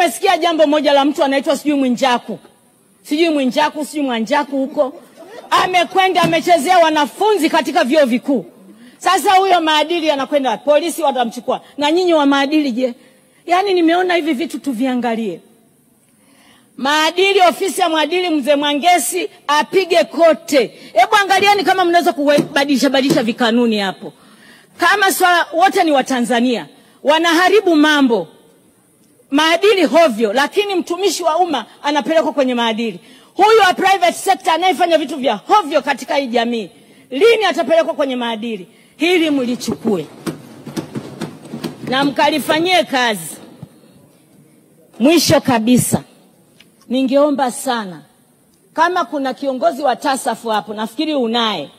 Nimesikia jambo moja la mtu anaitwa sijui Mwanjaku, sijui Mwanjaku huko. Amekwenda amechezea wanafunzi katika vyuo vikuu. Sasa huyo maadili anakwenda polisi watamchukua. Na nyinyi wa maadili je? Yaani nimeona hivi vitu tuviangalie. Maadili, ofisi ya maadili mzee Mwangesi apige kote. Hebu angalieni kama mnaweza kubadilisha vikanuni hapo. Kama swala wote ni Watanzania, wanaharibu mambo. Maadili hovyo, lakini mtumishi wa umma anapelekwa kwenye maadili. Huyu wa private sector anayefanya vitu vya hovyo katika hii jamii, lini atapelekwa kwenye maadili? Hili mlichukue na mkalifanyie kazi. Mwisho kabisa, ningeomba sana kama kuna kiongozi wa TASAF hapo, nafikiri unaye,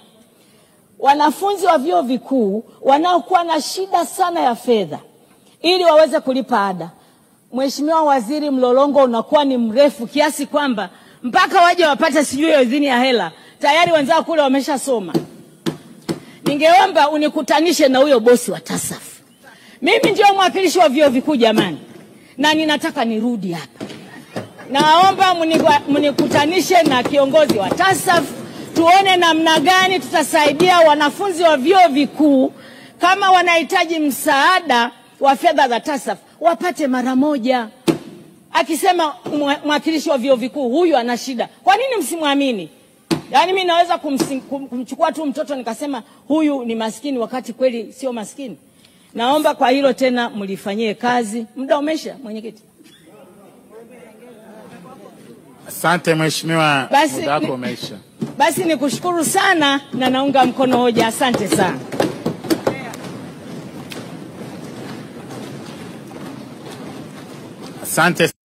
wanafunzi wa vyuo vikuu wanaokuwa na shida sana ya fedha ili waweze kulipa ada. Mheshimiwa Waziri, mlolongo unakuwa ni mrefu kiasi kwamba mpaka waje wapate sijui idhini ya hela, tayari wenzao kule wameshasoma. Ningeomba unikutanishe na huyo bosi wa TASAF. Mimi ndio mwakilishi wa vyuo vikuu jamani, na ninataka nirudi hapa. Naomba mnikutanishe na kiongozi wa TASAF, tuone namna gani tutasaidia wanafunzi wa vyuo vikuu. Kama wanahitaji msaada wa fedha za TASAF, wapate mara moja. Akisema mwakilishi wa vyuo vikuu huyu ana shida, kwa nini msimwamini? Yaani mimi naweza kumchukua tu mtoto nikasema huyu ni maskini wakati kweli sio maskini. Naomba kwa hilo tena mlifanyie kazi. Muda umesha, mwenyekiti. Asante mheshimiwa, muda wako umesha. Basi nikushukuru sana na naunga mkono hoja. Asante sana. Asante.